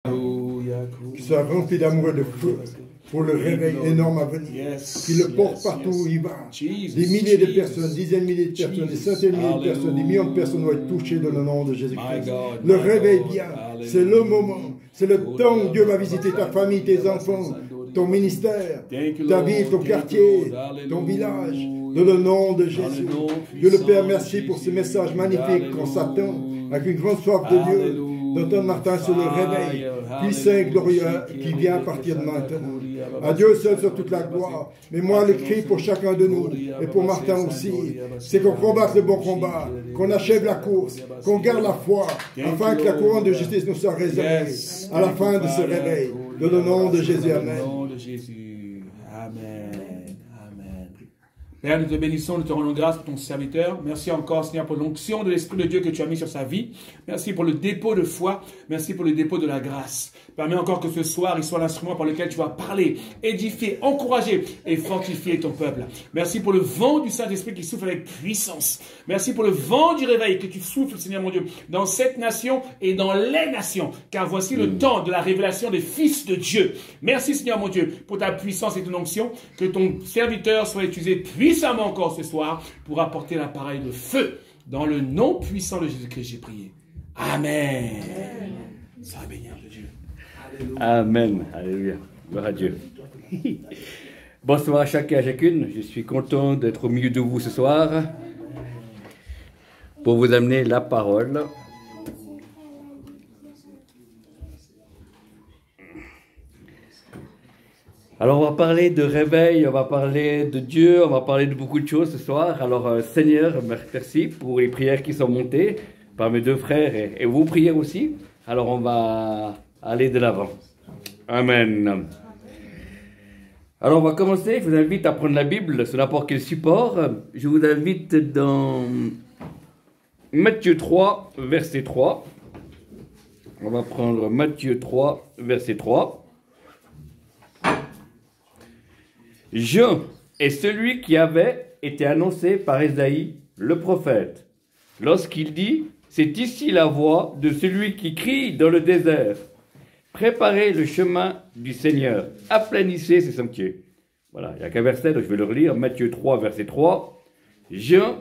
Qu'il soit rempli d'amour et de feu pour le réveil énorme à venir. Qu'il le porte partout où il va. Des milliers de personnes, dizaines de milliers de personnes, des centaines de milliers de personnes, des millions de personnes vont être touchées dans le nom de Jésus-Christ. Le réveil vient. C'est le moment. C'est le temps où Dieu va visiter ta famille, tes enfants, ton ministère, ta ville, ton quartier, ton village. Dans le nom de Jésus. Dieu le Père, merci pour ce message magnifique qu'on s'attend avec une grande soif de Dieu. D'entendre Martin sur le réveil puissant et glorieux qui vient à partir de maintenant. À Dieu seul sur toute la gloire. Mais moi, le cri pour chacun de nous, et pour Martin aussi, c'est qu'on combatte le bon combat, qu'on achève la course, qu'on garde la foi, afin que la couronne de justice nous soit réservée à la fin de ce réveil. Dans le nom de Jésus, Amen. Père, nous te bénissons, nous te rendons grâce pour ton serviteur. Merci encore, Seigneur, pour l'onction de l'Esprit de Dieu que tu as mis sur sa vie. Merci pour le dépôt de foi. Merci pour le dépôt de la grâce. Permets encore que ce soir, il soit l'instrument par lequel tu vas parler, édifier, encourager et fortifier ton peuple. Merci pour le vent du Saint-Esprit qui souffle avec puissance. Merci pour le vent du réveil que tu souffles, Seigneur mon Dieu, dans cette nation et dans les nations. Car voici le temps de la révélation des fils de Dieu. Merci, Seigneur mon Dieu, pour ta puissance et ton onction. Que ton serviteur soit utilisé puissamment encore ce soir pour apporter l'appareil de feu. Dans le nom puissant de Jésus-Christ, j'ai prié. Amen. Sois béni de Dieu. Amen. Alléluia. Gloire à Dieu. Bonsoir à chacun et à chacune. Je suis content d'être au milieu de vous ce soir pour vous amener la parole. Alors on va parler de réveil, on va parler de Dieu, on va parler de beaucoup de choses ce soir. Alors Seigneur, merci pour les prières qui sont montées par mes deux frères et vos prières aussi. Alors on va aller de l'avant. Amen. Alors on va commencer, je vous invite à prendre la Bible sur n'importe quel support. Je vous invite dans Matthieu 3, verset 3. On va prendre Matthieu 3, verset 3. Jean est celui qui avait été annoncé par Ésaïe, le prophète, lorsqu'il dit « C'est ici la voix de celui qui crie dans le désert. Préparez le chemin du Seigneur, aplanissez ses sentiers. » Voilà, il n'y a qu'un verset, donc je vais le relire, Matthieu 3, verset 3. Jean,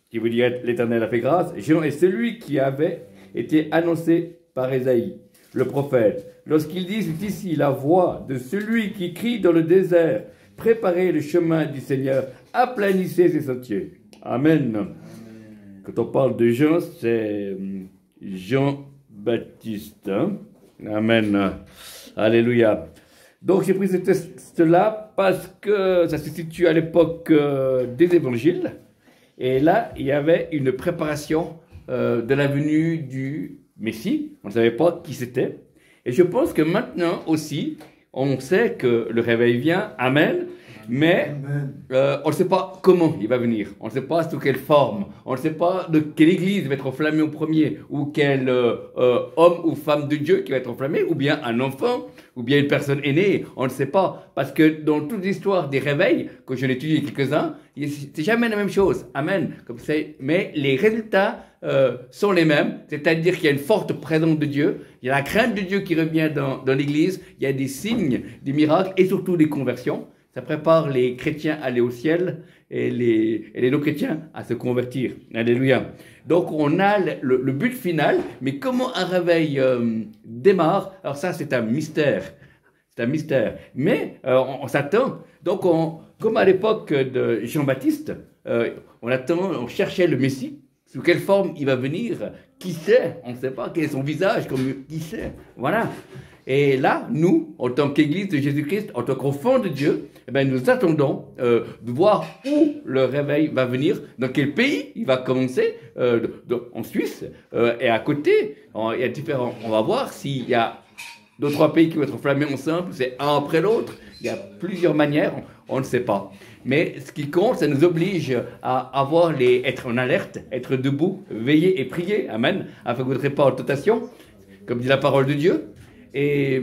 qui veut dire « l'Éternel a fait grâce », Jean est celui qui avait été annoncé par Ésaïe, le prophète, lorsqu'il dit « C'est ici la voix de celui qui crie dans le désert. Préparez le chemin du Seigneur, aplanissez ses sentiers. » Amen. Amen. Quand on parle de Jean, c'est Jean-Baptiste. Hein? Amen. Alléluia. Donc j'ai pris ce texte-là parce que ça se situe à l'époque des évangiles. Et là, il y avait une préparation de la venue du Messie. On ne savait pas qui c'était. Et je pense que maintenant aussi, on sait que le réveil vient, Amen, mais on ne sait pas comment il va venir, on ne sait pas sous quelle forme, on ne sait pas de quelle église va être enflammée au premier, ou quel homme ou femme de Dieu qui va être enflammé, ou bien un enfant, ou bien une personne aînée, on ne sait pas, parce que dans toute l'histoire des réveils, que je l'ai étudié quelques-uns, c'est jamais la même chose, Amen, comme mais les résultats sont les mêmes, c'est-à-dire qu'il y a une forte présence de Dieu, il y a la crainte de Dieu qui revient dans l'église, il y a des signes, des miracles et surtout des conversions. Ça prépare les chrétiens à aller au ciel et les non-chrétiens à se convertir. Alléluia. Donc on a le but final, mais comment un réveil démarre, alors ça c'est un mystère. C'est un mystère. Mais on s'attend. Donc comme à l'époque de Jean-Baptiste, on cherchait le Messie. Sous quelle forme il va venir? Qui sait? On ne sait pas. Quel est son visage? Qui sait? Voilà. Et là, nous, en tant qu'Église de Jésus-Christ, en tant qu'enfants de Dieu, eh bien, nous attendons de voir où le réveil va venir, dans quel pays il va commencer, en Suisse, et à côté, il y a différents. On va voir s'il y a 2-3 pays qui vont être enflammés ensemble, c'est un après l'autre. Il y a plusieurs manières, on ne sait pas. Mais ce qui compte, ça nous oblige à être en alerte, être debout, veiller et prier, Amen, afin que vous ne soyez pas en tentation, comme dit la parole de Dieu. Et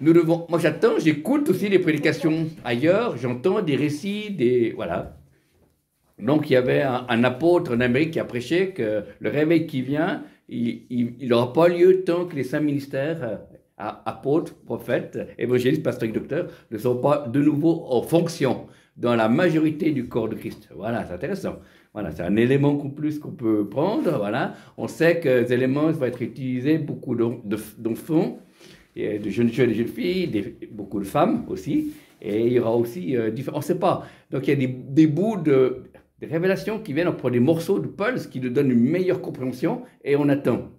nous devons, moi j'attends, j'écoute aussi les prédications ailleurs, j'entends des récits, voilà. Donc il y avait un apôtre en Amérique qui a prêché que le réveil qui vient, il n'aura pas lieu tant que les saints ministères apôtres, prophètes, évangélistes, pasteurs et docteurs, ne sont pas de nouveau en fonction dans la majorité du corps de Christ. Voilà, c'est intéressant. Voilà, c'est un élément plus qu'on peut prendre. Voilà, on sait que ces éléments vont être utilisés beaucoup d'enfants, de jeunes et de jeunes filles, beaucoup de femmes aussi. Et il y aura aussi différents. On ne sait pas. Donc il y a des bouts des révélations qui viennent, on prend des morceaux de pulse qui nous donnent une meilleure compréhension et on attend.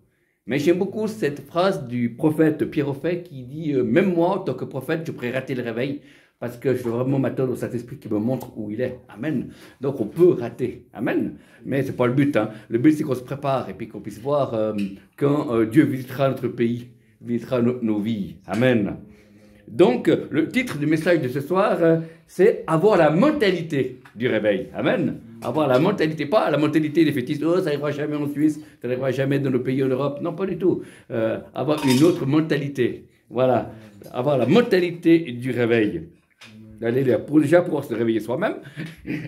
Mais j'aime beaucoup cette phrase du prophète Pierre Offet qui dit même moi, en tant que prophète, je pourrais rater le réveil parce que je veux vraiment m'attendre au Saint-Esprit qui me montre où il est. Amen. Donc on peut rater. Amen. Mais ce n'est pas le but. Hein. Le but, c'est qu'on se prépare et puis qu'on puisse voir quand Dieu visitera notre pays, visitera nos vies. Amen. Donc, le titre du message de ce soir, c'est avoir la mentalité du réveil. Amen. Avoir la mentalité, pas la mentalité des fétistes. Oh, ça n'arrivera jamais en Suisse, ça n'arrivera jamais dans nos pays en Europe. Non, pas du tout. Avoir une autre mentalité. Voilà. Avoir la mentalité du réveil. Alléluia. Pour déjà pouvoir se réveiller soi-même,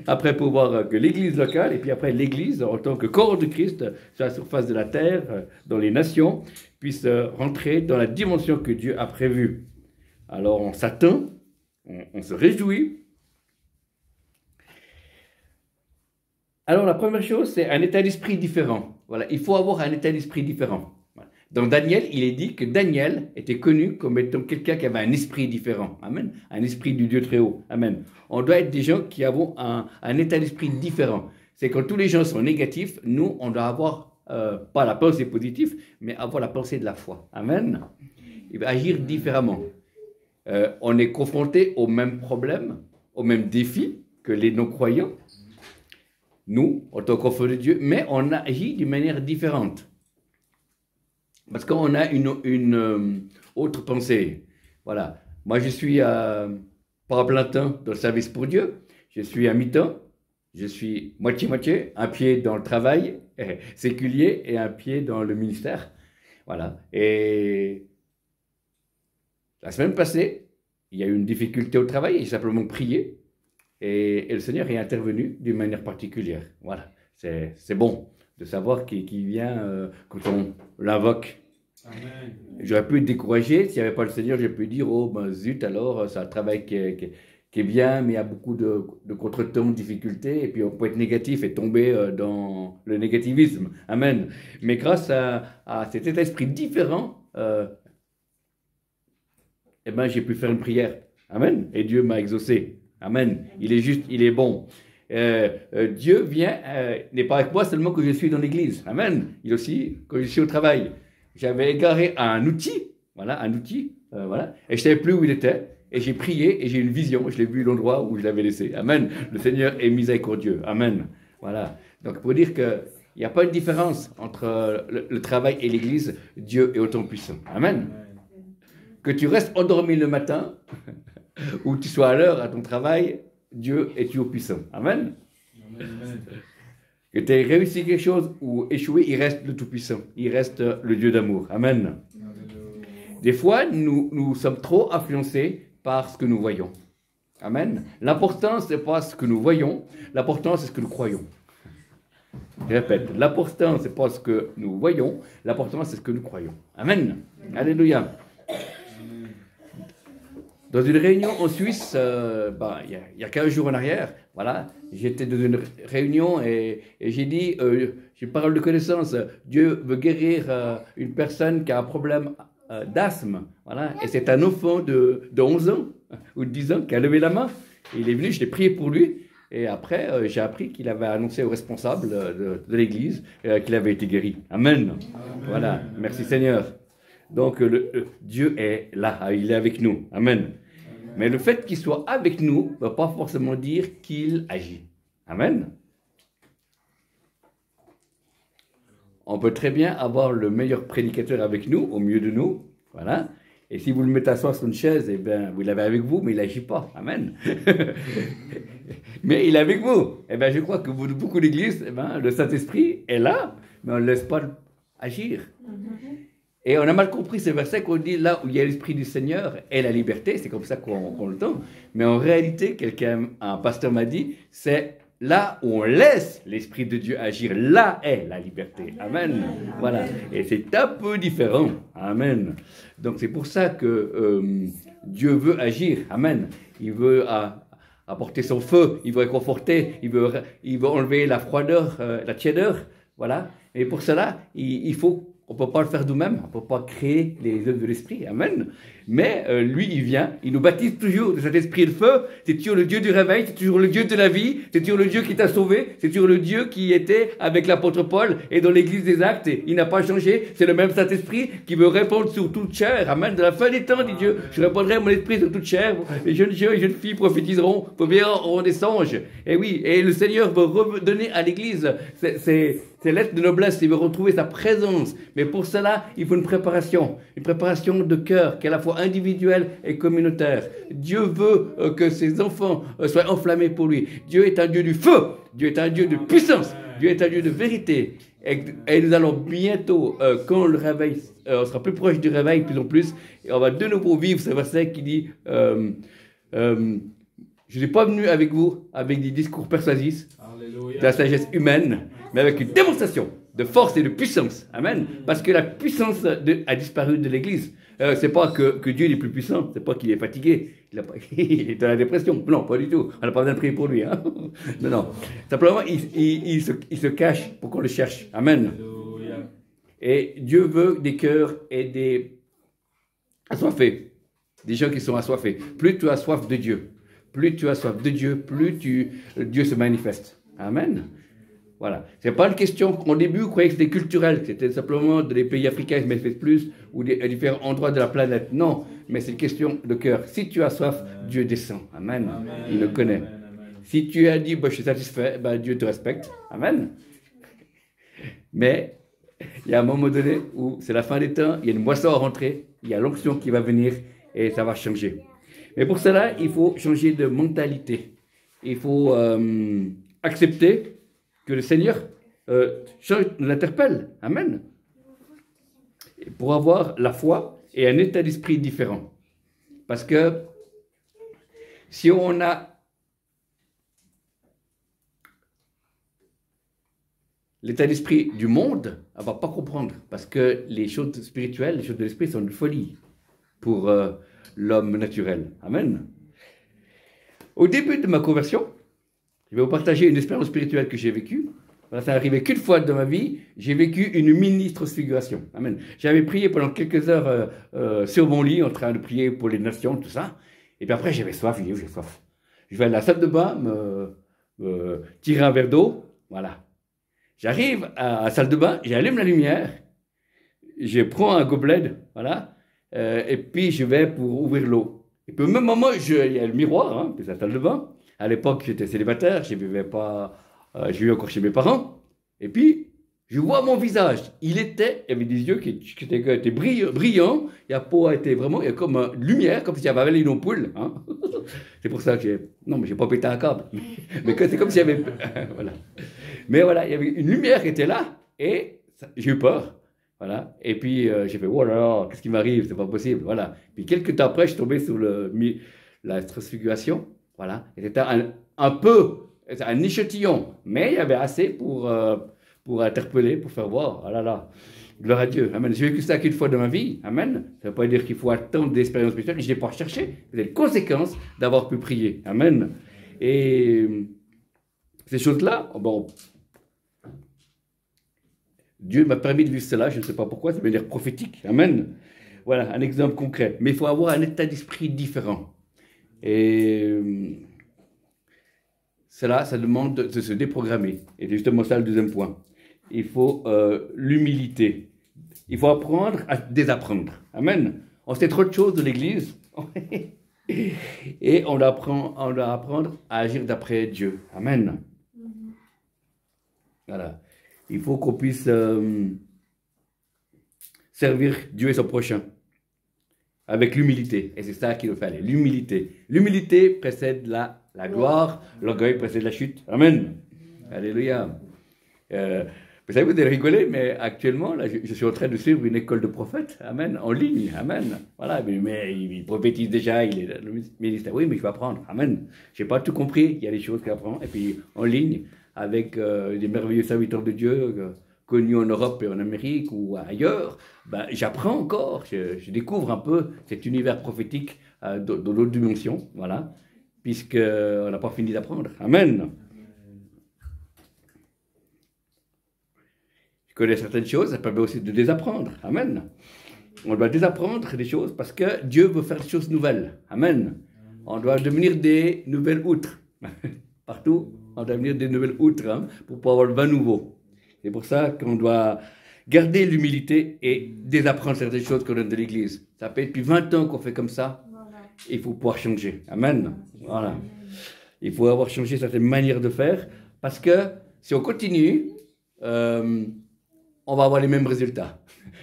après pouvoir que l'église locale, et puis après l'église en tant que corps de Christ sur la surface de la terre, dans les nations, puisse rentrer dans la dimension que Dieu a prévue. Alors on s'attend, on se réjouit. Alors la première chose, c'est un état d'esprit différent. Voilà, il faut avoir un état d'esprit différent. Dans Daniel, il est dit que Daniel était connu comme étant quelqu'un qui avait un esprit différent. Amen. Un esprit du Dieu très haut. Amen. On doit être des gens qui avons un état d'esprit différent. C'est quand tous les gens sont négatifs, nous, on doit avoir, pas la pensée positive, mais avoir la pensée de la foi. Amen. Il va agir différemment. On est confronté aux mêmes problèmes, aux mêmes défis que les non-croyants, nous, en tant qu'enfants de Dieu, mais on agit d'une manière différente. Parce qu'on a une autre pensée. Voilà. Moi, je suis pas à plein temps dans le service pour Dieu. Je suis à mi-temps. Je suis moitié-moitié. Un pied dans le travail séculier et un pied dans le ministère. Voilà. Et la semaine passée, il y a eu une difficulté au travail, j'ai simplement prié et le Seigneur est intervenu d'une manière particulière. Voilà, c'est bon de savoir qu'il vient quand on l'invoque. J'aurais pu être découragé s'il n'y avait pas le Seigneur, j'aurais pu dire, oh ben zut, alors c'est un travail qui est bien, mais il y a beaucoup de contretemps, de difficultés, et puis on peut être négatif et tomber dans le négativisme. Amen. Mais grâce à cet état d'esprit différent, eh ben, j'ai pu faire une prière. Amen. Et Dieu m'a exaucé. Amen. Il est juste, il est bon. Dieu vient, n'est pas avec moi seulement que je suis dans l'église. Amen. Il est aussi quand je suis au travail. J'avais égaré un outil, voilà, voilà, et je ne savais plus où il était. Et j'ai prié et j'ai eu une vision. Je l'ai vu l'endroit où je l'avais laissé. Amen. Le Seigneur est miséricordieux. Amen. Voilà. Donc, pour dire qu'il n'y a pas une différence entre le travail et l'église, Dieu est autant puissant. Amen. Que tu restes endormi le matin ou que tu sois à l'heure à ton travail, Dieu est toujours puissant. Amen. Amen. Que tu aies réussi quelque chose ou échoué, il reste le Tout-Puissant. Il reste le Dieu d'amour. Amen. Des fois, nous sommes trop influencés par ce que nous voyons. Amen. L'important, ce n'est pas ce que nous voyons, l'important, c'est ce que nous croyons. Je répète, l'important, ce n'est pas ce que nous voyons, l'important, c'est ce que nous croyons. Amen. Alléluia. Dans une réunion en Suisse, il y a 15 jours en arrière, voilà, j'étais dans une réunion et j'ai dit, j'ai parole de connaissance, Dieu veut guérir une personne qui a un problème d'asthme, voilà, et c'est un enfant de 11 ans ou de 10 ans qui a levé la main. Il est venu, je l'ai prié pour lui, et après j'ai appris qu'il avait annoncé au responsable de l'église qu'il avait été guéri. Amen. Amen. Voilà, merci Seigneur. Donc Dieu est là, il est avec nous. Amen. Mais le fait qu'il soit avec nous ne va pas forcément dire qu'il agit. Amen. On peut très bien avoir le meilleur prédicateur avec nous, au milieu de nous. Voilà. Et si vous le mettez à soi sur une chaise, eh bien, vous l'avez avec vous, mais il n'agit pas. Amen. Mais il est avec vous. Eh bien, je crois que beaucoup d'églises, eh bien, le Saint-Esprit est là, mais on ne laisse pas agir. Et on a mal compris ce verset qu'on dit là où il y a l'Esprit du Seigneur et la liberté, c'est comme ça qu'on le tend. Mais en réalité, un pasteur m'a dit, c'est là où on laisse l'Esprit de Dieu agir, là est la liberté. Amen. Voilà. Et c'est un peu différent. Amen. Donc c'est pour ça que Dieu veut agir. Amen. Il veut apporter son feu, il veut réconforter, il veut enlever la froideur, la tiédeur. Voilà. Et pour cela, il faut, on ne peut pas le faire nous-mêmes, on ne peut pas créer les œuvres de l'Esprit. Amen. Mais lui, il vient, il nous baptise toujours de cet esprit de feu. C'est toujours le Dieu du réveil, c'est toujours le Dieu de la vie, c'est toujours le Dieu qui t'a sauvé, c'est toujours le Dieu qui était avec l'apôtre Paul et dans l'église des Actes. Et il n'a pas changé, c'est le même Saint-Esprit qui veut répondre sur toute chair. Amen. De la fin des temps, dit Dieu, je répondrai mon esprit sur toute chair. Les jeunes gens et jeunes filles prophétiseront, auront des songes. Et oui, et le Seigneur veut redonner à l'église ces lettres de noblesse, il veut retrouver sa présence. Mais pour cela, il faut une préparation de cœur, qui est à la fois individuelle et communautaire. Dieu veut que ses enfants soient enflammés pour lui. Dieu est un Dieu du feu, Dieu est un Dieu de puissance, Dieu est un Dieu de vérité. Et nous allons bientôt, quand le réveil, on sera plus proche du réveil, plus en plus, et on va de nouveau vivre ce verset qui dit je ne suis pas venu avec vous avec des discours persuasifs, de la sagesse humaine, mais avec une démonstration de force et de puissance. Amen. Parce que la puissance a disparu de l'Église. C'est pas que Dieu est plus puissant, c'est pas qu'il est fatigué, il est dans la dépression. Non, pas du tout. On n'a pas besoin de prier pour lui. Hein. Non, non. Simplement, il se cache pour qu'on le cherche. Amen. Et Dieu veut des cœurs et des assoiffés. Des gens qui sont assoiffés. Plus tu as soif de Dieu, plus tu as soif de Dieu, plus Dieu se manifeste. Amen. Voilà. C'est pas une question, au début, vous croyez que c'était culturel, c'était simplement des pays africains qui se manifestent plus, ou à différents endroits de la planète. Non, mais c'est une question de cœur. Si tu as soif, Dieu descend. Amen. Amen. Il le connaît. Amen. Si tu as dit, bah, je suis satisfait, bah, Dieu te respecte. Amen. Mais, il y a un moment donné où c'est la fin des temps, il y a une moisson à rentrer, il y a l'onction qui va venir, et ça va changer. Mais pour cela, il faut changer de mentalité. Il faut accepter que le Seigneur nous interpelle. Amen. Pour avoir la foi et un état d'esprit différent. Parce que si on a l'état d'esprit du monde, on ne va pas comprendre. Parce que les choses spirituelles, les choses de l'esprit sont une folie pour l'homme naturel. Amen. Au début de ma conversion, je vais vous partager une expérience spirituelle que j'ai vécue. Voilà, ça n'est arrivé qu'une fois dans ma vie. J'ai vécu une mini-transfiguration. Amen. J'avais prié pendant quelques heures sur mon lit, en train de prier pour les nations, tout ça. Et puis après, j'avais soif. J'ai soif. Je vais à la salle de bain, me tirer un verre d'eau. Voilà. J'arrive à la salle de bain, j'allume la lumière, je prends un gobelet, voilà, et puis je vais pour ouvrir l'eau. Et puis au même moment, il y a le miroir, hein, c'est la salle de bain. À l'époque, j'étais célibataire, je vivais pas, je vivais encore chez mes parents. Et puis, je vois mon visage. Il y avait des yeux qui étaient brillants. Et la peau était vraiment, il y a comme une lumière, comme s'il y avait avalé une ampoule. Hein. C'est pour ça que non, mais j'ai pas pété un câble. Mais c'est comme s'il y avait, voilà. Mais voilà, il y avait une lumière qui était là. Et j'ai eu peur. Voilà. Et puis, j'ai fait, oh là là, qu'est-ce qui m'arrive? C'est pas possible. Voilà. Puis quelques temps après, je suis tombé sur la transfiguration. Voilà, c'était un peu, un échantillon, mais il y avait assez pour interpeller, pour faire voir. Oh là là, gloire à Dieu. Amen. J'ai vécu ça qu'une fois dans ma vie. Amen. Ça ne veut pas dire qu'il faut attendre des expériences spirituelles. Je n'ai pas recherché. C'est une conséquence d'avoir pu prier. Amen. Et ces choses-là, bon, Dieu m'a permis de vivre cela. Je ne sais pas pourquoi. Ça veut dire prophétique. Amen. Voilà, un exemple concret. Mais il faut avoir un état d'esprit différent. Et cela, ça demande de se déprogrammer. Et c'est justement ça le deuxième point. Il faut l'humilité. Il faut apprendre à désapprendre. Amen. On sait trop de choses de l'Église. Et on doit apprendre à agir d'après Dieu. Amen. Voilà. Il faut qu'on puisse servir Dieu et son prochain. Avec l'humilité. Et c'est ça qu'il nous fallait, l'humilité. L'humilité précède la gloire, l'orgueil précède la chute. Amen. Alléluia. Vous savez, vous allez rigoler, mais actuellement, là, je suis en train de suivre une école de prophètes, amen, en ligne, amen. Voilà, mais il prophétise déjà, il est dans le ministère. Oui, mais je vais apprendre, amen. Je n'ai pas tout compris, il y a des choses qu'il apprend. Et puis, en ligne, avec des merveilleux serviteurs de Dieu, connus en Europe et en Amérique ou ailleurs, ben, j'apprends encore, je découvre un peu cet univers prophétique dans d'autres dimensions, voilà, puisqu'on n'a pas fini d'apprendre, amen. Connaît certaines choses, ça permet aussi de désapprendre. Amen. On doit désapprendre des choses parce que Dieu veut faire des choses nouvelles. Amen. On doit devenir des nouvelles outres. Partout, on doit devenir des nouvelles outres hein, pour pouvoir avoir le vin nouveau. C'est pour ça qu'on doit garder l'humilité et désapprendre certaines choses qu'on donne de l'Église. Ça fait depuis 20 ans qu'on fait comme ça. Il faut pouvoir changer. Amen. Voilà. Il faut avoir changé certaines manières de faire parce que si on continue, on va avoir les mêmes résultats.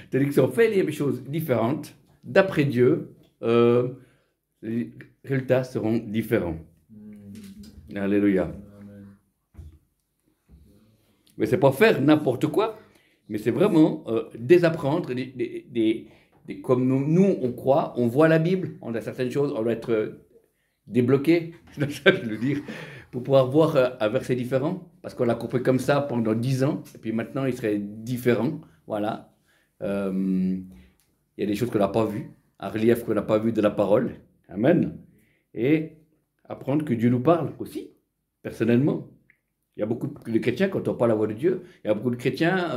C'est-à-dire que si on fait les choses différentes, d'après Dieu, les résultats seront différents. Alléluia. Mais c'est pas faire n'importe quoi, mais c'est vraiment désapprendre, comme nous, on croit, on voit la Bible, on a certaines choses, on doit être débloqué, c'est ça que je veux dire, pour pouvoir voir un verset différent, parce qu'on l'a compris comme ça pendant 10 ans, et puis maintenant il serait différent, voilà. Il y a des choses qu'on n'a pas vues, un relief qu'on n'a pas vu de la parole, amen, et apprendre que Dieu nous parle aussi, personnellement. Il y a beaucoup de chrétiens qui n'entendent pas la voix de Dieu, il y a beaucoup de chrétiens,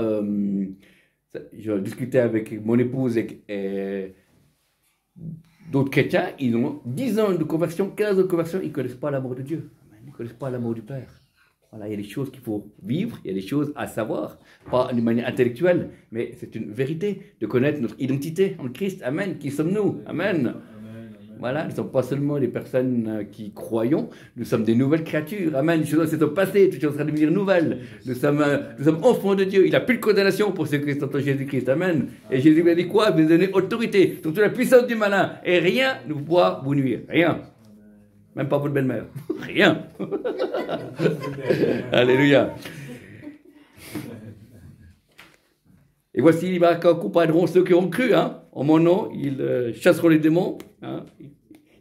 je discutais avec mon épouse et d'autres chrétiens, ils ont 10 ans de conversion, 15 ans de conversion, ils ne connaissent pas l'amour de Dieu. Ils ne connaissent pas l'amour du Père. Voilà, il y a des choses qu'il faut vivre, il y a des choses à savoir, pas d'une manière intellectuelle, mais c'est une vérité de connaître notre identité en Christ. Amen. Qui sommes-nous? Amen. Voilà, nous ne sommes pas seulement des personnes qui croyons, nous sommes des nouvelles créatures. Amen. Les choses c'est au passé, toutes choses seront devenir nouvelles. Nous sommes enfants de Dieu. Il n'a plus de condamnation pour ceux qui sont en Jésus-Christ. Amen. Et Jésus lui a dit quoi? Il vous a donné autorité sur toute la puissance du malin. Et rien ne pourra vous nuire. Rien. Même pas votre belle-mère. Rien. Alléluia. Et voici, ils accompagneront ceux qui ont cru. Hein. En mon nom, ils chasseront les démons. Hein.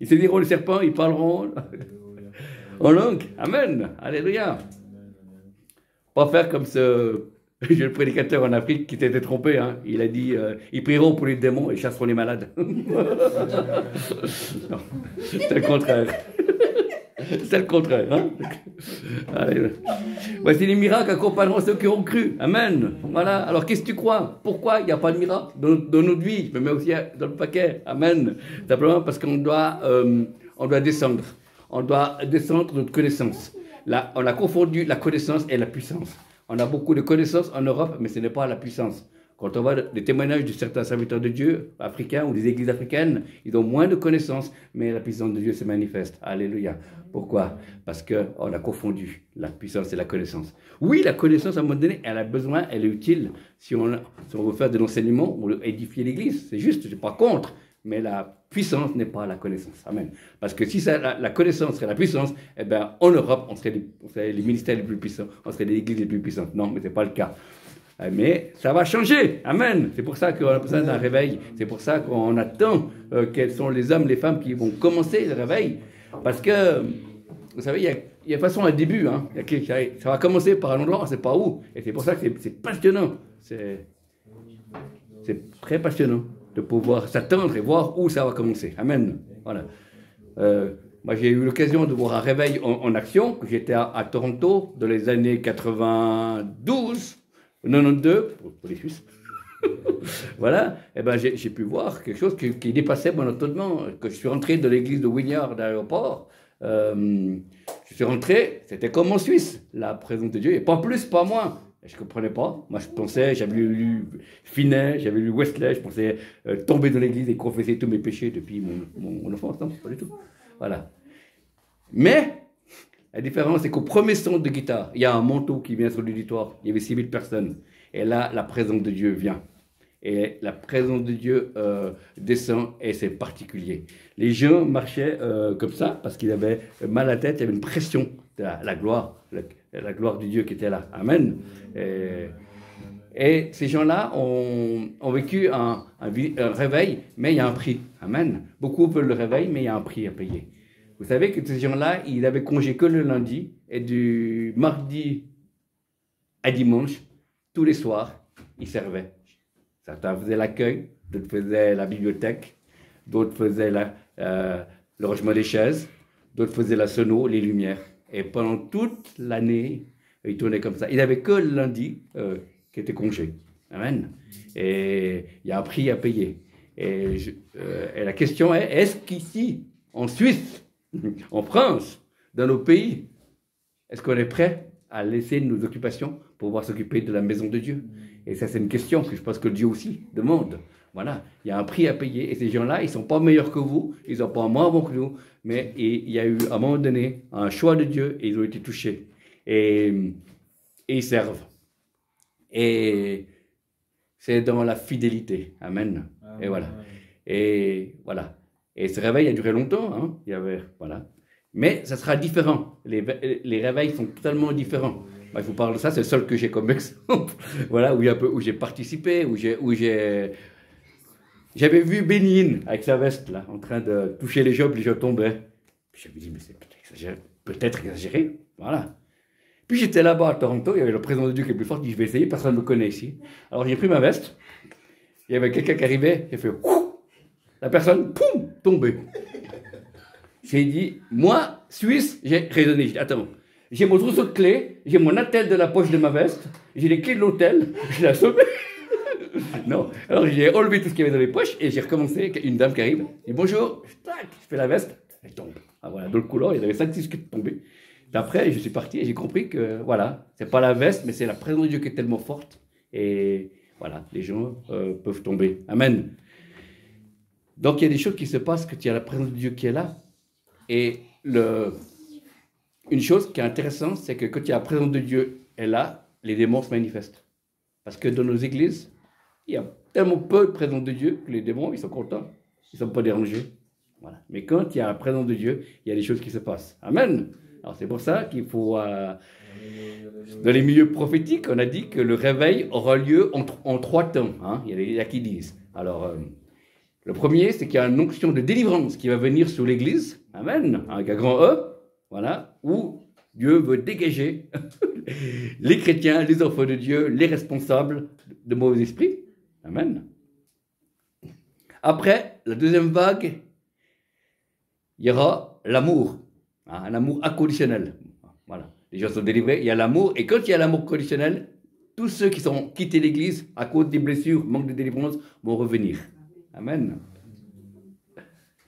Ils saisiront les serpents, ils parleront en langue. Amen. Alléluia. Pas faire comme ce jeune prédicateur en Afrique qui s'était trompé. Hein. Il a dit, ils prieront pour les démons et chasseront les malades. C'est le contraire. C'est le contraire. Hein? Allez. Voici les miracles accompagneront ceux qui ont cru. Amen. Voilà. Alors qu'est-ce que tu crois? Pourquoi il n'y a pas de miracle dans notre vie? Je me mets aussi dans le paquet. Amen. Simplement parce qu'on doit descendre. On doit descendre notre connaissance. Là, on a confondu la connaissance et la puissance. On a beaucoup de connaissances en Europe, mais ce n'est pas la puissance. Quand on voit les témoignages de certains serviteurs de Dieu, africains ou des églises africaines, ils ont moins de connaissances, mais la puissance de Dieu se manifeste. Alléluia. Pourquoi? Parce qu'on a confondu la puissance et la connaissance. Oui, la connaissance, à un moment donné, elle a besoin, elle est utile. Si on veut faire de l'enseignement, on veut édifier l'Église. C'est juste, je ne suis pas contre. Mais la puissance n'est pas la connaissance. Amen. Parce que si la connaissance serait la puissance, eh bien, en Europe, on serait les ministères les plus puissants, on serait les églises les plus puissantes. Non, mais ce n'est pas le cas. Mais ça va changer. Amen. C'est pour ça qu'on a besoin d'un réveil. C'est pour ça qu'on attend quels sont les hommes, les femmes qui vont commencer le réveil. Parce que, vous savez, il y a de toute façon un début. Hein. Ça va commencer par un endroit, on ne sait pas où. Et c'est pour ça que c'est passionnant. C'est très passionnant de pouvoir s'attendre et voir où ça va commencer. Amen. Voilà. Moi, j'ai eu l'occasion de voir un réveil en action, que j'étais à Toronto dans les années 92. 92, pour les Suisses. Voilà, et ben j'ai pu voir quelque chose qui dépassait mon entendement. Quand je suis rentré de l'église de Wynyard d'aéroport, je suis rentré, c'était comme en Suisse, la présence de Dieu, et pas plus, pas moins. Et je ne comprenais pas. Moi, je pensais, j'avais lu Finet, j'avais lu Wesley, je pensais tomber dans l'église et confesser tous mes péchés depuis mon enfance. Non, pas du tout. Voilà. Mais la différence, c'est qu'au premier son de guitare, il y a un manteau qui vient sur l'auditoire. Il y avait 6000 personnes. Et là, la présence de Dieu vient. Et la présence de Dieu descend et c'est particulier. Les gens marchaient comme ça parce qu'ils avaient mal à la tête. Il y avait une pression de la gloire de Dieu qui était là. Amen. Et Et ces gens-là ont vécu un réveil, mais il y a un prix. Amen. Beaucoup veulent le réveil, mais il y a un prix à payer. Vous savez que ces gens-là, ils avaient congé que le lundi, et du mardi à dimanche, tous les soirs, ils servaient. Certains faisaient l'accueil, d'autres faisaient la bibliothèque, d'autres faisaient le rangement des chaises, d'autres faisaient la sono, les lumières. Et pendant toute l'année, ils tournaient comme ça. Ils n'avaient que le lundi qui était congé. Amen. Et il y a un prix à payer. Et la question est, est-ce qu'ici, en Suisse, en France, dans nos pays, est-ce qu'on est prêt à laisser nos occupations pour pouvoir s'occuper de la maison de Dieu? Et ça, c'est une question que je pense que Dieu aussi demande. Voilà, il y a un prix à payer. Et ces gens-là, ils ne sont pas meilleurs que vous, ils ne sont pas moins bons que nous, mais il y a eu, à un moment donné, un choix de Dieu et ils ont été touchés. Et ils servent. Et c'est dans la fidélité. Amen. Amen. Et voilà. Et voilà. Et ce réveil a duré longtemps. Hein. Il y avait, voilà. Mais ça sera différent. Les réveils sont totalement différents. Moi, je vous parle de ça, c'est le seul que j'ai comme exemple. Voilà, où j'ai participé, où j'avais vu Bénin avec sa veste, là, en train de toucher les gens tombaient. Puis je me dis, mais c'est peut-être exagéré. Voilà. Puis j'étais là-bas à Toronto, il y avait le président de Dieu qui est plus fort, qui dit, je vais essayer, personne ne me connaît ici. Alors j'ai pris ma veste, il y avait quelqu'un qui arrivait, j'ai fait, ouh, la personne, poum, tombée. J'ai dit, moi, Suisse, j'ai raisonné, j'ai dit, attends, j'ai mon trousseau de clés, j'ai mon attel de la poche de ma veste, j'ai les clés de l'hôtel, je l'ai assommé. Non, alors j'ai enlevé tout ce qu'il y avait dans les poches et j'ai recommencé, une dame qui arrive, dit bonjour, je fais la veste, elle tombe. Ah voilà, dans le couloir, il y avait 5-6 qui tombaient. D'après, je suis parti et j'ai compris que, voilà, c'est pas la veste, mais c'est la présence de Dieu qui est tellement forte. Et voilà, les gens peuvent tomber. Amen. Donc, il y a des choses qui se passent quand il y a la présence de Dieu qui est là. Et une chose qui est intéressante, c'est que quand il y a la présence de Dieu est là, les démons se manifestent. Parce que dans nos églises, il y a tellement peu de présence de Dieu que les démons, ils sont contents. Ils ne sont pas dérangés. Voilà. Mais quand il y a la présence de Dieu, il y a des choses qui se passent. Amen. Alors c'est pour ça qu'il faut, dans les milieux prophétiques, on a dit que le réveil aura lieu en 3 temps. Hein. Il y a qui disent. Alors, le premier, c'est qu'il y a une onction de délivrance qui va venir sur l'Église. Amen. Avec un grand E. Voilà. Où Dieu veut dégager les chrétiens, les enfants de Dieu, les responsables de mauvais esprits. Amen. Après, la deuxième vague, il y aura l'amour. Un amour inconditionnel. Voilà. Les gens sont délivrés, il y a l'amour. Et quand il y a l'amour conditionnel, tous ceux qui sont quittés l'église à cause des blessures, manque de délivrance, vont revenir. Amen.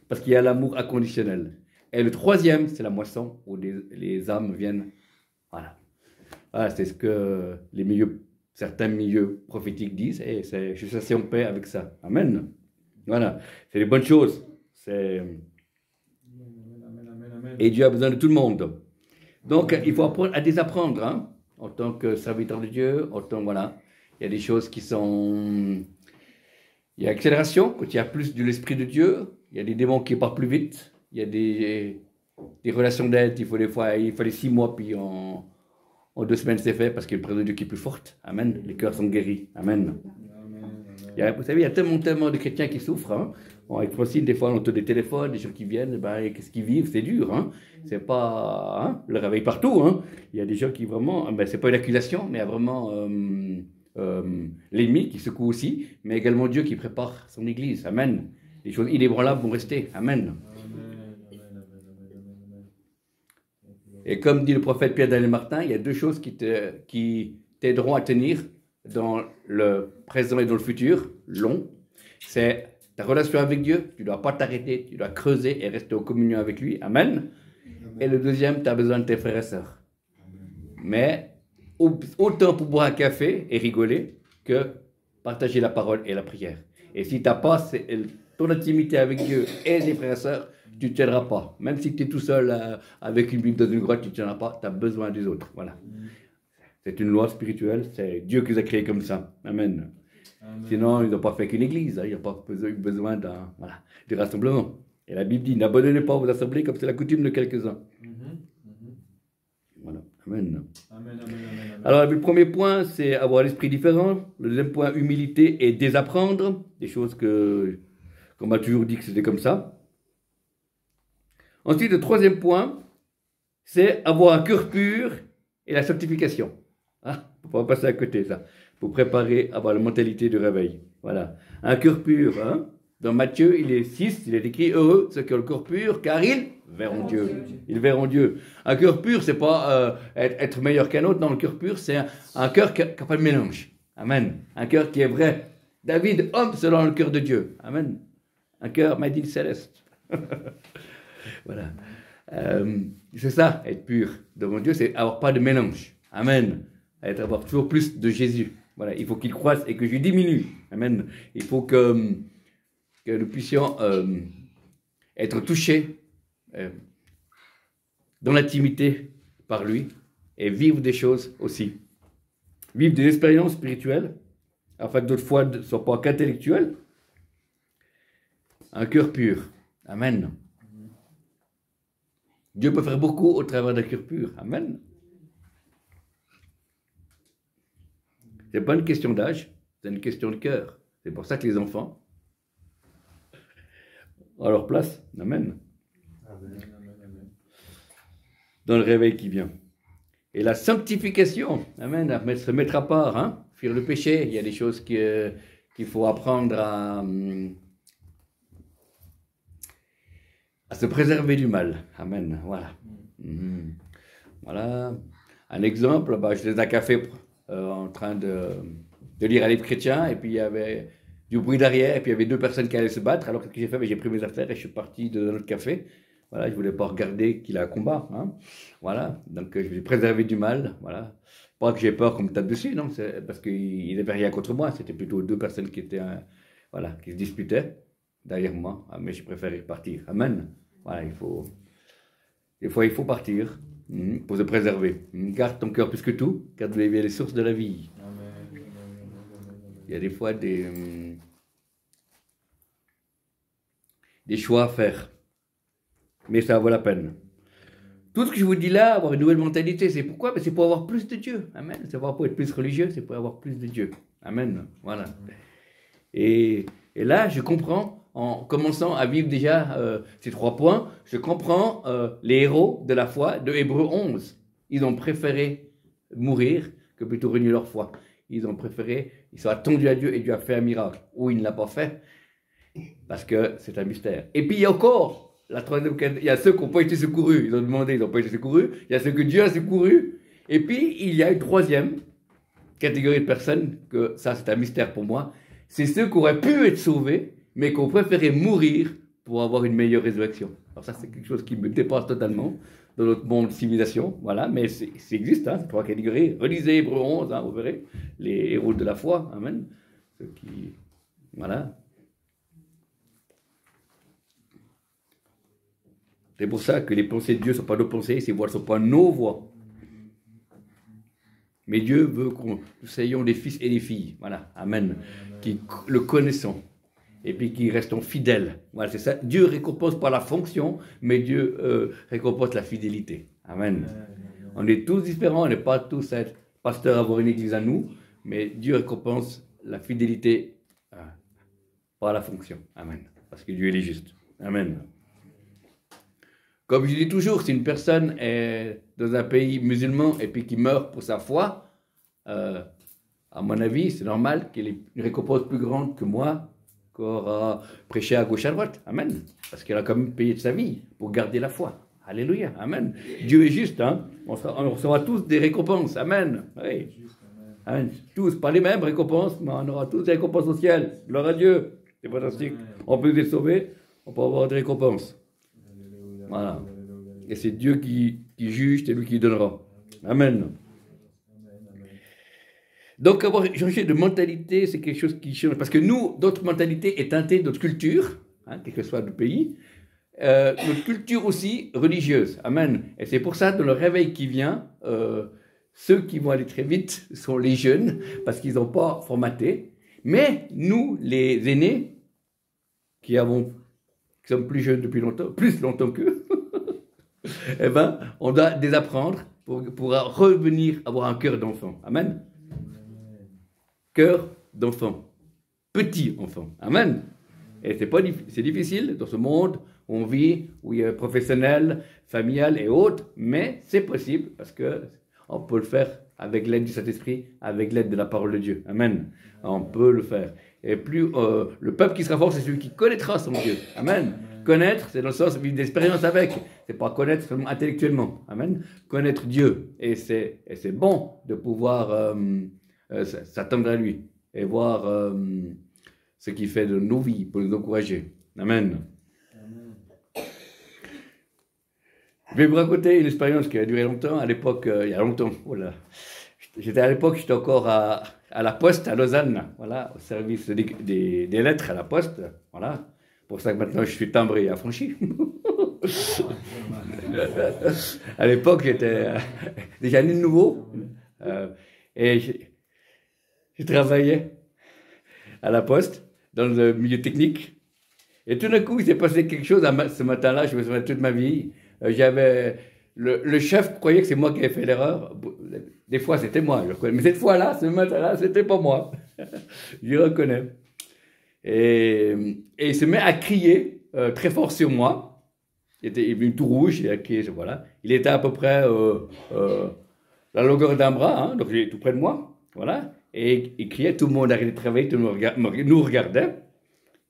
Parce qu'il y a l'amour inconditionnel. Et le troisième, c'est la moisson, où les âmes viennent. Voilà. Voilà, c'est ce que certains milieux prophétiques disent. Et je suis assez en paix avec ça. Amen. Voilà. C'est des bonnes choses. Et Dieu a besoin de tout le monde. Donc, il faut apprendre à désapprendre, hein, en tant que serviteur de Dieu, voilà. Il y a des choses qui sont... Il y a accélération, quand il y a plus de l'Esprit de Dieu. Il y a des démons qui partent plus vite. Il y a des relations d'aide, il fallait 6 mois, puis en 2 semaines c'est fait, parce qu'il y a une présence de Dieu qui est plus forte. Amen. Les cœurs sont guéris. Amen. Vous savez, il y a tellement de chrétiens qui souffrent. Hein. Avec Francine, des fois, on entend des téléphones, des gens qui viennent, qu'est-ce qu'ils vivent, c'est dur. Hein. C'est pas le réveil partout. Hein. Il y a des gens qui vraiment, c'est pas une accusation, mais il y a vraiment l'ennemi qui secoue aussi, mais également Dieu qui prépare son église. Amen. Les choses inébranlables vont rester. Amen. Et comme dit le prophète Pierre-Daniel Martin, il y a 2 choses qui t'aideront à tenir dans le présent et dans le futur, long. C'est ta relation avec Dieu, tu ne dois pas t'arrêter, tu dois creuser et rester en communion avec lui. Amen. Et le deuxième, tu as besoin de tes frères et sœurs. Mais autant pour boire un café et rigoler que partager la parole et la prière. Et si tu n'as pas ton intimité avec Dieu et les frères et sœurs, tu ne tiendras pas. Même si tu es tout seul avec une Bible dans une grotte, tu ne tiendras pas. Tu as besoin des autres. Voilà. C'est une loi spirituelle. C'est Dieu qui les a créés comme ça. Amen. Amen. Sinon, ils n'ont pas fait qu'une église. Hein. Il n'y a pas besoin de rassemblement. Et la Bible dit, n'abandonnez pas vos assemblées comme c'est la coutume de quelques-uns. Voilà. Amen. Amen, amen, amen. Alors, le premier point, c'est avoir l'esprit différent. Le deuxième point, humilité et désapprendre. Des choses qu'on m'a toujours dit que c'était comme ça. Ensuite, le troisième point, c'est avoir un cœur pur et la sanctification. Ah, il ne faut pas passer à côté, ça. Il faut préparer, avoir la mentalité du réveil. Voilà. Un cœur pur, hein. Dans Matthieu, il est 6, il est écrit « Heureux ceux qui ont le cœur pur, car ils verront Dieu. » Ils verront Dieu. Un cœur pur, c'est pas être meilleur qu'un autre. Non, le cœur pur, c'est un cœur qui n'a pas de mélange. Amen. Un cœur qui est vrai. David, homme selon le cœur de Dieu. Amen. Un cœur made in céleste. Voilà. C'est ça, être pur devant Dieu, c'est avoir pas de mélange. Amen. Avoir toujours plus de Jésus. Voilà. Il faut qu'il croisse et que je diminue. Amen. Il faut que nous puissions être touchés dans l'intimité par lui et vivre des choses aussi. Vivre des expériences spirituelles, afin que d'autres fois ne soient pas qu'intellectuelles. Un cœur pur. Amen. Dieu peut faire beaucoup au travers d'un cœur pur. Amen. Ce n'est pas une question d'âge, c'est une question de cœur. C'est pour ça que les enfants ont leur place. Amen. Amen, amen, amen. Dans le réveil qui vient. Et la sanctification, amen, à se mettre à part, hein, fuir le péché. Il y a des choses qu'il faut apprendre à se préserver du mal. Amen, voilà. Voilà. Un exemple, j'étais à un café en train de lire un livre chrétien, et puis il y avait du bruit derrière, et puis il y avait deux personnes qui allaient se battre. Alors qu'est-ce que j'ai fait? J'ai pris mes affaires et je suis parti de notre café. Voilà, je ne voulais pas regarder qu'il a un combat. Hein. Voilà, donc je me suis préservé du mal. Voilà. Pas que j'ai peur qu'on me tape dessus, non, c'est parce qu'il n'avait rien contre moi. C'était plutôt deux personnes qui étaient, voilà, qui se disputaient derrière moi. Ah, mais j'ai préféré partir. Amen. Voilà, des fois il faut partir pour se préserver. Garde ton cœur plus que tout, car vous avez les sources de la vie. Amen. Il y a des fois des choix à faire. Mais ça vaut la peine. Tout ce que je vous dis là, avoir une nouvelle mentalité, c'est pourquoi? C'est pour avoir plus de Dieu. Amen. C'est pas pour être plus religieux, c'est pour avoir plus de Dieu. Amen. Voilà. Et là, je comprends, en commençant à vivre déjà ces 3 points, je comprends les héros de la foi de Hébreux 11. Ils ont préféré mourir que plutôt renier leur foi. Ils ont préféré, ils sont attendus à Dieu et Dieu a fait un miracle. Ou il ne l'a pas fait, parce que c'est un mystère. Et puis il y a encore la troisième, il y a ceux qui n'ont pas été secourus, ils ont demandé, ils n'ont pas été secourus. Il y a ceux que Dieu a secourus. Et puis il y a une troisième catégorie de personnes, que ça c'est un mystère pour moi, c'est ceux qui auraient pu être sauvés, mais qui ont préféré mourir pour avoir une meilleure résurrection. Alors ça c'est quelque chose qui me dépasse totalement dans notre monde de civilisation, voilà, mais ça existe, hein, ces 3 catégories. Relisez Hébreux 11, hein, vous verrez, les héros de la foi, amen, ceux qui, voilà. C'est pour ça que les pensées de Dieu ne sont pas nos pensées, ses voies ne sont pas nos voies. Mais Dieu veut que nous soyons des fils et des filles, voilà, amen, qui le connaissons, et puis qui restons fidèles. Voilà, c'est ça. Dieu récompense pas la fonction, mais Dieu récompense la fidélité. Amen. On est tous différents, on n'est pas tous être pasteurs, avoir une église à nous, mais Dieu récompense la fidélité par la fonction. Amen. Parce que Dieu il est juste. Amen. Comme je dis toujours, si une personne est dans un pays musulman et puis qui meurt pour sa foi, à mon avis, c'est normal qu'elle ait une récompense plus grande que moi, qui aura prêché à gauche à droite. Amen. Parce qu'elle a quand même payé de sa vie pour garder la foi. Alléluia. Amen. Dieu est juste. Hein. On recevra tous des récompenses. Amen. Oui. Amen. Tous, pas les mêmes récompenses, mais on aura tous des récompenses au ciel. Gloire à Dieu. C'est fantastique. On peut être sauvé, on peut avoir des récompenses. Voilà. Et c'est Dieu qui juge, c'est lui qui donnera. Amen. Donc, avoir changé de mentalité, c'est quelque chose qui change. Parce que nous, notre mentalité est teintée de notre culture, hein, quel que soit le pays, notre culture aussi religieuse. Amen. Et c'est pour ça, dans le réveil qui vient, ceux qui vont aller très vite sont les jeunes, parce qu'ils n'ont pas formaté. Mais nous, les aînés, qui sommes plus jeunes depuis longtemps, plus longtemps qu'eux, eh ben, on doit désapprendre pour revenir avoir un cœur d'enfant. Amen. Cœur d'enfant. Petit enfant. Amen. Et c'est difficile dans ce monde où on vit, où il y a professionnel, familial et autres, mais c'est possible parce que on peut le faire avec l'aide du Saint-Esprit, avec l'aide de la parole de Dieu. Amen. On peut le faire. Et plus le peuple qui sera fort, c'est celui qui connaîtra son Dieu. Amen. Connaître, c'est dans le sens de vivre d'expérience avec. C'est pas connaître seulement intellectuellement. Amen. Connaître Dieu. Et c'est bon de pouvoir s'attendre à lui et voir ce qu'il fait de nos vies pour nous encourager. Amen. Je vais vous raconter une expérience qui a duré longtemps. À l'époque, il y a longtemps. Voilà. J'étais encore à la Poste à Lausanne, voilà, au service des lettres à la Poste, voilà. Pour ça que maintenant je suis timbré et affranchi. À l'époque, j'étais déjà né de nouveau et je travaillais à la Poste dans le milieu technique. Et tout d'un coup, il s'est passé quelque chose ce matin-là, je me souviens toute ma vie. J'avais le chef croyait que c'est moi qui avais fait l'erreur. Des fois, c'était moi, je reconnais. Mais cette fois-là, ce matin-là, c'était pas moi. Je reconnais. Et il se met à crier très fort sur moi. Il est venu tout rouge, il a crié, voilà. Il était à peu près la longueur d'un bras, hein, donc il est tout près de moi, voilà. Et il criait, tout le monde arrêtait de travailler, tout le monde nous regardait.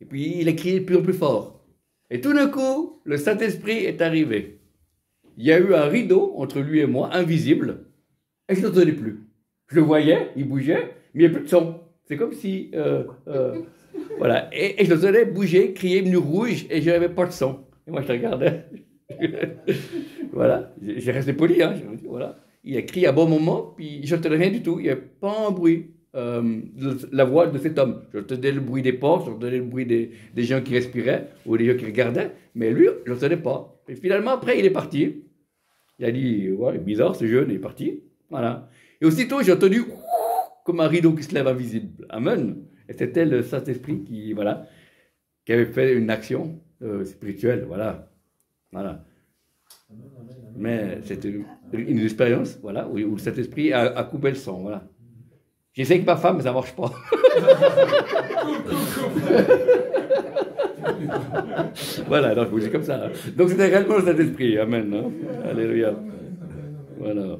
Et puis il a crié de plus en plus fort. Et tout d'un coup, le Saint-Esprit est arrivé. Il y a eu un rideau entre lui et moi, invisible, et je ne l'entendais plus. Je le voyais, il bougeait, mais il n'y avait plus de son. C'est comme si... voilà. Et je l'entendais bouger, crier, venu rouge, et je n'avais pas de son. Et moi, je le regardais. Voilà. J'ai resté poli, hein. Voilà. Il a crié à bon moment, puis je n'entendais rien du tout. Il n'y avait pas un bruit. La voix de cet homme. J'entendais le bruit des portes, j'entendais le bruit des gens qui respiraient, ou des gens qui regardaient, mais lui, je n'entendais pas. Et finalement, après, il est parti. Il a dit, ouais, bizarre, ce jeune, il est parti. Voilà. Et aussitôt, j'ai entendu comme un rideau qui se lève invisible. Amen. Et c'était le Saint-Esprit qui, voilà, qui avait fait une action spirituelle. Voilà. Voilà. Mais c'était une expérience, voilà, où le Saint-Esprit a coupé le son. Voilà. J'essaie avec ma femme, mais ça ne marche pas. Voilà, donc c'est comme ça. Hein. Donc c'était réellement le Saint-Esprit. Amen. Hein. Alléluia. Voilà.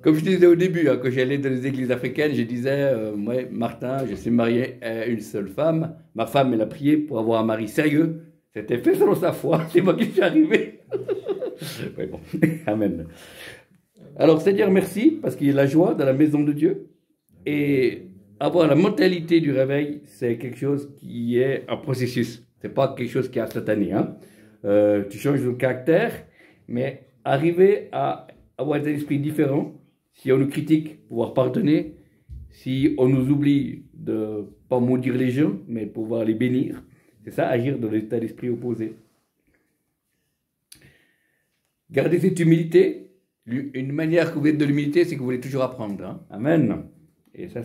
Comme je disais au début, hein, quand j'allais dans les églises africaines, je disais, moi, Martin, je suis marié à une seule femme. Ma femme, elle a prié pour avoir un mari sérieux. C'était fait selon sa foi. C'est moi qui suis arrivé. Ouais, bon. Amen. Alors, c'est dire merci, parce qu'il y a la joie dans la maison de Dieu. Et avoir la mentalité du réveil, c'est quelque chose qui est un processus. C'est pas quelque chose qui est instantané. Hein. Tu changes de caractère, mais arriver à avoir un esprit différent, si on nous critique, pouvoir pardonner, si on nous oublie de ne pas maudire les gens, mais pouvoir les bénir, c'est ça, agir dans l'état d'esprit opposé. Gardez cette humilité. Une manière que vous êtes de l'humilité, c'est que vous voulez toujours apprendre. Hein. Amen. Et ça